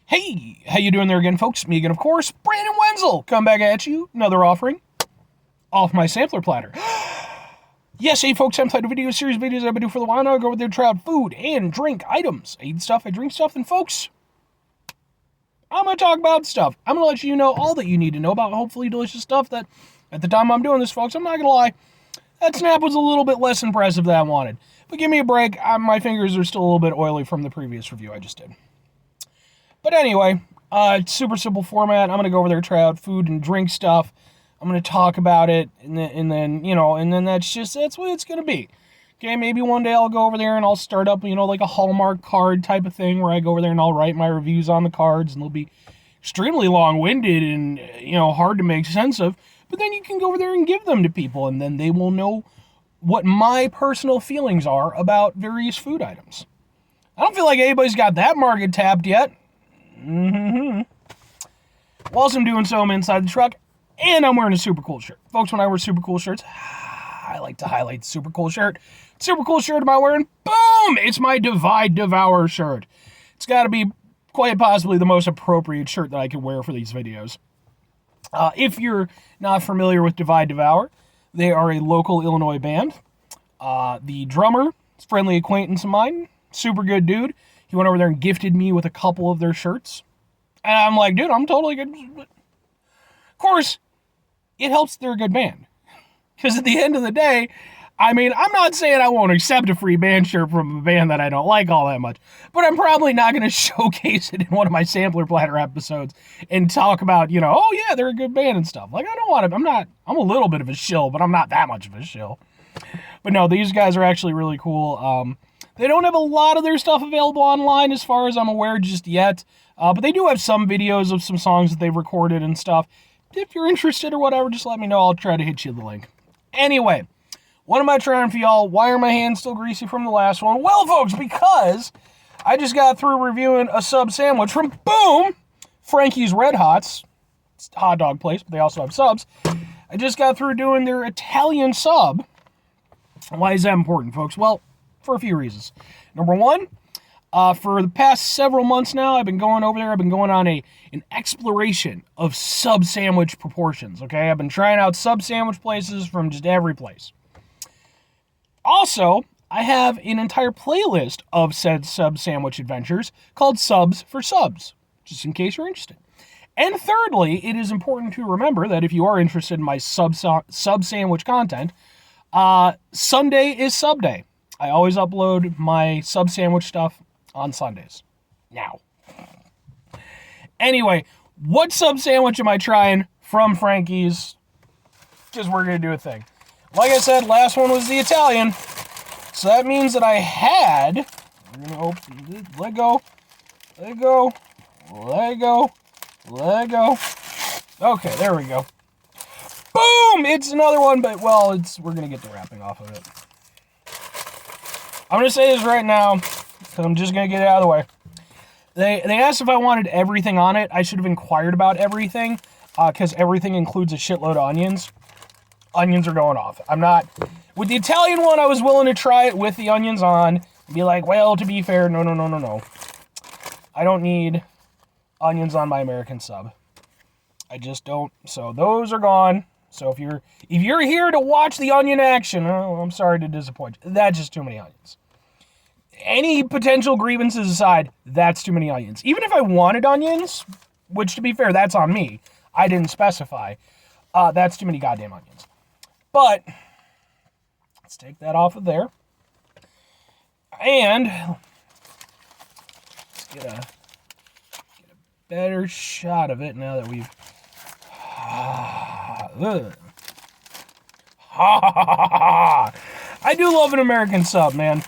Hey, how you doing there again, folks? Me again, of course, Brandon Wenzel. Come back at you, another offering off my sampler platter. Yes, hey folks, I'm playing a video series of videos I've been doing for a while now. I go over there, try out food and drink items. I eat stuff, I drink stuff, and folks, I'm going to talk about stuff. I'm going to let you know all that you need to know about hopefully delicious stuff that, at the time I'm doing this, folks, I'm not going to lie, that snap was a little bit less impressive than I wanted. But give me a break, my fingers are still a little bit oily from the previous review I just did. But anyway, it's super simple format. I'm going to go over there, try out food and drink stuff. I'm going to talk about it, and then that's what it's going to be. Okay, maybe one day I'll go over there and I'll start up, like a Hallmark card type of thing where I go over there and I'll write my reviews on the cards, and they'll be extremely long-winded and, hard to make sense of. But then you can go over there and give them to people, and then they will know what my personal feelings are about various food items. I don't feel like anybody's got that market tapped yet. Whilst I'm doing so, I'm inside the truck, and I'm wearing a super cool shirt. Folks, when I wear super cool shirts, I like to highlight the super cool shirt. Super cool shirt am I wearing? Boom! It's my Divide Devour shirt. It's got to be quite possibly the most appropriate shirt that I could wear for these videos. If you're not familiar with Divide Devour, they are a local Illinois band. The drummer is a friendly acquaintance of mine. Super good dude. He went over there and gifted me with a couple of their shirts. And I'm like, dude, I'm totally good. Of course, it helps they're a good band. Because at the end of the day, I'm not saying I won't accept a free band shirt from a band that I don't like all that much. But I'm probably not going to showcase it in one of my Sampler Platter episodes and talk about, oh yeah, they're a good band and stuff. Like, I don't want to, I'm a little bit of a shill, but I'm not that much of a shill. But no, these guys are actually really cool. They don't have a lot of their stuff available online as far as I'm aware just yet. But they do have some videos of some songs that they've recorded and stuff. If you're interested or whatever, just let me know. I'll try to hit you the link. Anyway, what am I trying for y'all? Why are my hands still greasy from the last one? Well, folks, because I just got through reviewing a sub sandwich from, boom, Franky's Red Hots. It's a hot dog place, but they also have subs. I just got through doing their Italian sub. Why is that important, folks? Well, for a few reasons. Number one, for the past several months now, I've been going over there. I've been going on an exploration of sub sandwich proportions, okay? I've been trying out sub sandwich places from just every place. Also, I have an entire playlist of said sub sandwich adventures called Subs for Subs, just in case you're interested. And thirdly, it is important to remember that if you are interested in my sub sandwich content, Sunday is SUBday. I always upload my sub sandwich stuff on Sundays. Now. Anyway, what sub sandwich am I trying from Franky's? Because we're going to do a thing. Like I said, last one was the Italian. So that means that I had... We're going to open it. Let go. Let go. Let go. Let go. Okay, there we go. Boom! It's another one, but, well, we're going to get the wrapping off of it. I'm going to say this right now, because I'm just going to get it out of the way. They asked if I wanted everything on it. I should have inquired about everything, because everything includes a shitload of onions. Onions are going off. I'm not... With the Italian one, I was willing to try it with the onions on, and be like, well, to be fair, no. I don't need onions on my American sub. I just don't. So those are gone. So if you're here to watch the onion action, oh, I'm sorry to disappoint you. That's just too many onions. Any potential grievances aside, that's too many onions. Even if I wanted onions, which to be fair, that's on me. I didn't specify. That's too many goddamn onions. But let's take that off of there. And let's get a better shot of it now that we've... I do love an American sub, man.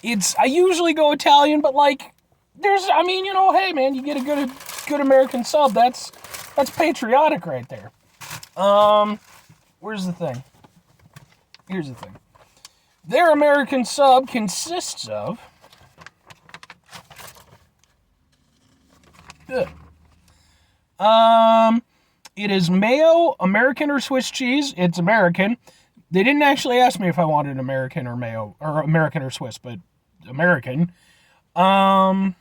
I usually go Italian, but hey man, you get a good American sub, that's patriotic right there. Where's the thing? Here's the thing. Their American sub consists of it is mayo, American or Swiss cheese. It's American. They didn't actually ask me if I wanted American or mayo, or American or Swiss, but American. And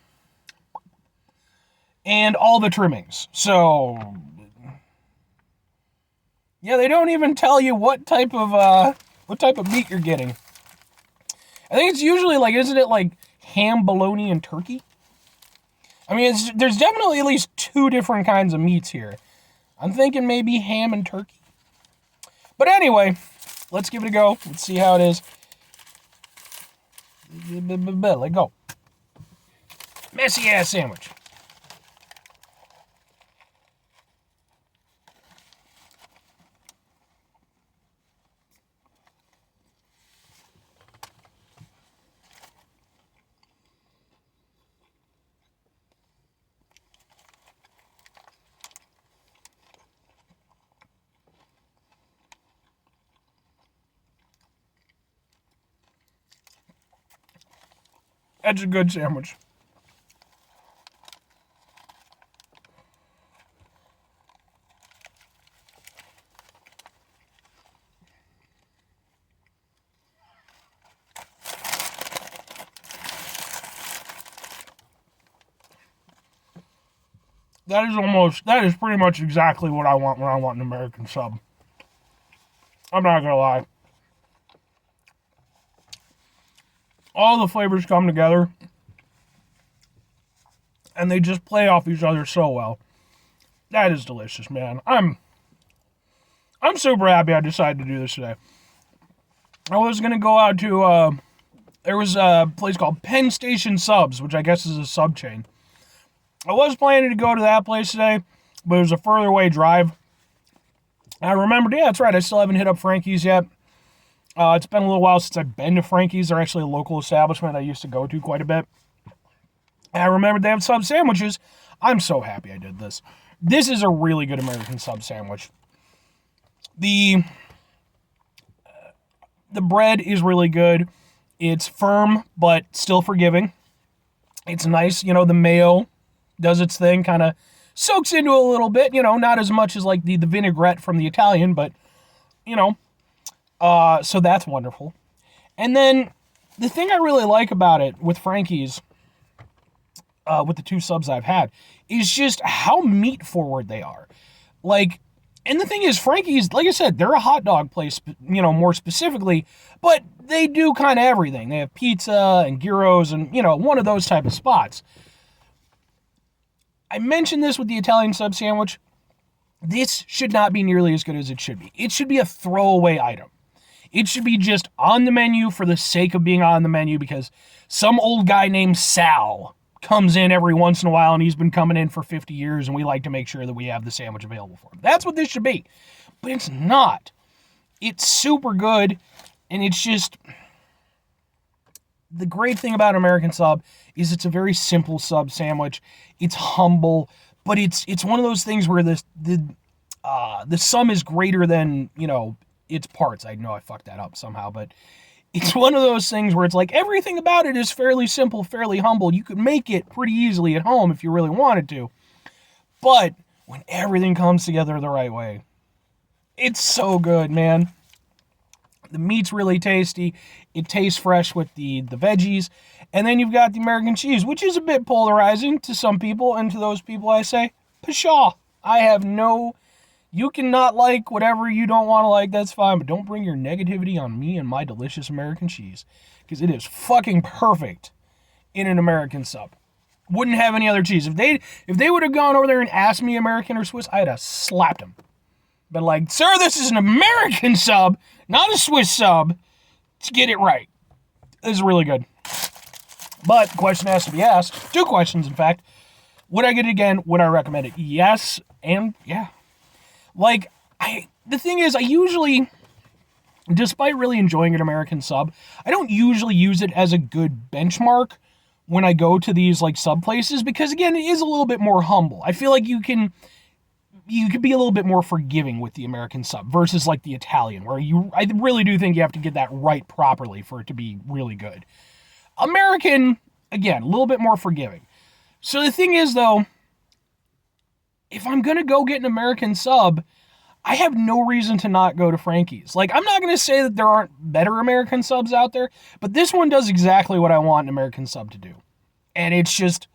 and all the trimmings. So, yeah, they don't even tell you what type of meat you're getting. I think it's usually like, isn't it like ham, bologna, and turkey? I mean, there's definitely at least 2 different kinds of meats here. I'm thinking maybe ham and turkey. But anyway, let's give it a go. Let's see how it is. Let go. Messy ass sandwich. That's a good sandwich. That is pretty much exactly what I want when I want an American sub. I'm not gonna lie. All the flavors come together, and they just play off each other so well. That is delicious, man. I'm super happy I decided to do this today. I was gonna go out to there was a place called Penn Station Subs, which I guess is a sub chain. I was planning to go to that place today, but it was a further away drive. I remembered, yeah, that's right, I still haven't hit up Franky's yet. It's been a little while since I've been to Franky's. They're actually a local establishment I used to go to quite a bit. And I remembered they have sub sandwiches. I'm so happy I did this. This is a really good American sub sandwich. The bread is really good. It's firm, but still forgiving. It's nice. You know, the mayo does its thing, kind of soaks into it a little bit. You know, not as much as like the vinaigrette from the Italian, but, you know. So that's wonderful. And then the thing I really like about it with Franky's, with the 2 subs I've had, is just how meat forward they are. Like, and the thing is, Franky's, like I said, they're a hot dog place, you know, more specifically, but they do kind of everything. They have pizza and gyros and, you know, one of those type of spots. I mentioned this with the Italian sub sandwich. This should not be nearly as good as it should be. It should be a throwaway item. It should be just on the menu for the sake of being on the menu because some old guy named Sal comes in every once in a while and he's been coming in for 50 years and we like to make sure that we have the sandwich available for him. That's what this should be. But it's not. It's super good, and it's just... The great thing about American sub is it's a very simple sub sandwich. It's humble, but it's one of those things where the sum is greater than, you know, its parts. I know I fucked that up somehow, but it's one of those things where it's like everything about it is fairly simple, fairly humble. You could make it pretty easily at home if you really wanted to. But when everything comes together the right way, it's so good, man. The meat's really tasty. It tastes fresh with the veggies. And then you've got the American cheese, which is a bit polarizing to some people, and to those people I say, pshaw. I have no... You can not like whatever you don't want to like, that's fine, but don't bring your negativity on me and my delicious American cheese, because it is fucking perfect in an American sub. Wouldn't have any other cheese. If they would have gone over there and asked me American or Swiss, I'd have slapped them. But like, sir, this is an American sub, not a Swiss sub. Let's get it right. This is really good. But the question has to be asked. 2 questions, in fact. Would I get it again? Would I recommend it? Yes, and yeah. Like, the thing is, I usually, despite really enjoying an American sub, I don't usually use it as a good benchmark when I go to these, like, sub places, because, again, it is a little bit more humble. I feel like you could be a little bit more forgiving with the American sub versus, like, the Italian, where I really do think you have to get that right properly for it to be really good. American, again, a little bit more forgiving. So the thing is, though, if I'm going to go get an American sub, I have no reason to not go to Franky's. Like, I'm not going to say that there aren't better American subs out there, but this one does exactly what I want an American sub to do. And it's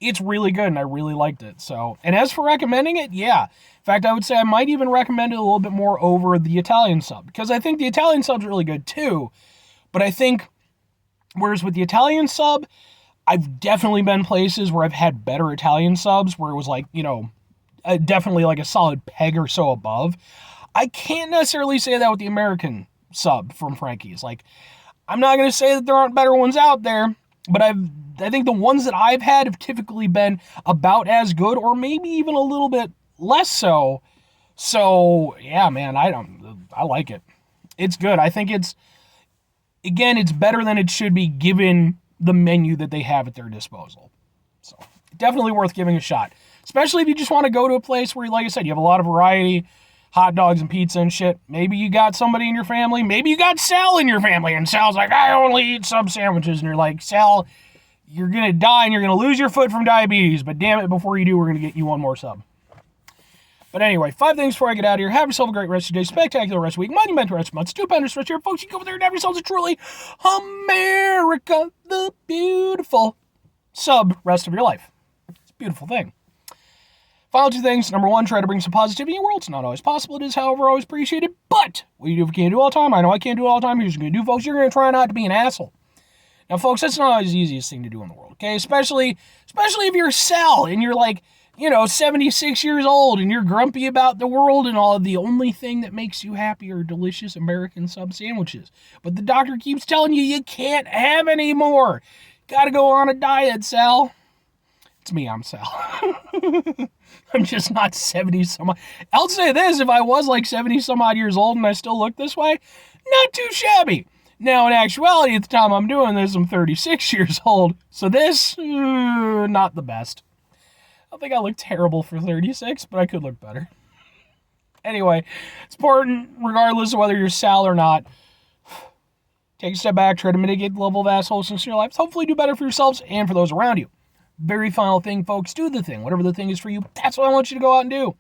It's really good, and I really liked it. So, and as for recommending it, yeah. In fact, I would say I might even recommend it a little bit more over the Italian sub, because I think the Italian sub's really good too. But I think, whereas with the Italian sub, I've definitely been places where I've had better Italian subs, where it was like, definitely like a solid peg or so above. I can't necessarily say that with the American sub from Franky's. Like, I'm not going to say that there aren't better ones out there, but I think the ones that I've had have typically been about as good, or maybe even a little bit less so. So, yeah, man, I like it. It's good. I think it's better than it should be given the menu that they have at their disposal. So, definitely worth giving a shot. Especially if you just want to go to a place where, like I said, you have a lot of variety, hot dogs and pizza and shit. Maybe you got somebody in your family. Maybe you got Sal in your family, and Sal's like, I only eat sub sandwiches. And you're like, Sal, you're going to die and you're going to lose your foot from diabetes. But damn it, before you do, we're going to get you one more sub. But anyway, 5 things before I get out of here. Have yourself a great rest of your day, spectacular rest of the week, monumental rest of the month, stupendous rest of your folks. You go over there and have yourselves a truly America the Beautiful sub rest of your life. It's a beautiful thing. Final 2 things. Number 1, try to bring some positivity in your world. It's not always possible. It is, however, always appreciated. But what you do if you can't do it all the time, I know I can't do it all the time. Here's what you're going to do, folks. You're going to try not to be an asshole. Now, folks, that's not always the easiest thing to do in the world, okay? Especially if you're Sal and you're like, 76 years old and you're grumpy about the world and all. The only thing that makes you happy are delicious American sub sandwiches. But the doctor keeps telling you can't have any more. Gotta go on a diet, Sal. It's me, I'm Sal. I'm just not 70 some odd. I'll say this, if I was like 70 some odd years old and I still look this way, not too shabby. Now, in actuality, at the time I'm doing this, I'm 36 years old. So this, not the best. I think I look terrible for 36, but I could look better. Anyway, it's important, regardless of whether you're Sal or not. Take a step back, try to mitigate the level of assholeness in your life. Hopefully do better for yourselves and for those around you. Very final thing, folks, do the thing. Whatever the thing is for you, that's what I want you to go out and do.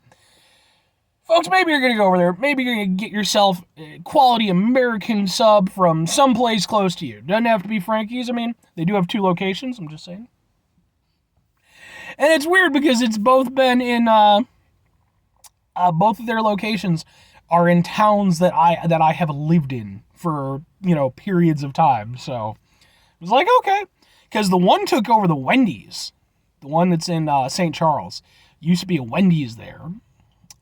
Folks, maybe you're going to go over there. Maybe you're going to get yourself a quality American sub from someplace close to you. Doesn't have to be Franky's. I mean, they do have 2 locations, I'm just saying. And it's weird because it's both been in, both of their locations are in towns that I have lived in for, periods of time. So it was like, okay. Because the one took over the Wendy's. The one that's in St. Charles. Used to be a Wendy's there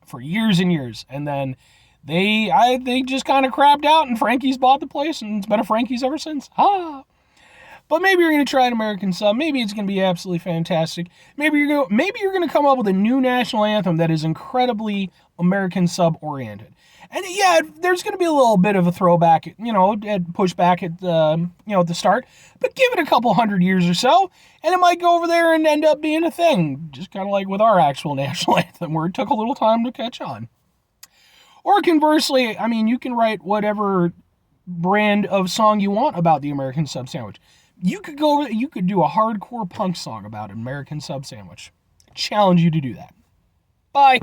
for years and years. And then they just kind of crapped out and Franky's bought the place and it's been a Franky's ever since. But maybe you're going to try an American sub. Maybe it's going to be absolutely fantastic. Maybe you're going to come up with a new national anthem that is incredibly American sub oriented. And yeah, there's going to be a little bit of a throwback, pushback at the start. But give it a couple 100 years or so, and it might go over there and end up being a thing. Just kind of like with our actual national anthem, where it took a little time to catch on. Or conversely, I mean, you can write whatever brand of song you want about the American sub sandwich. You could go over, you could do a hardcore punk song about an American sub sandwich. I challenge you to do that. Bye.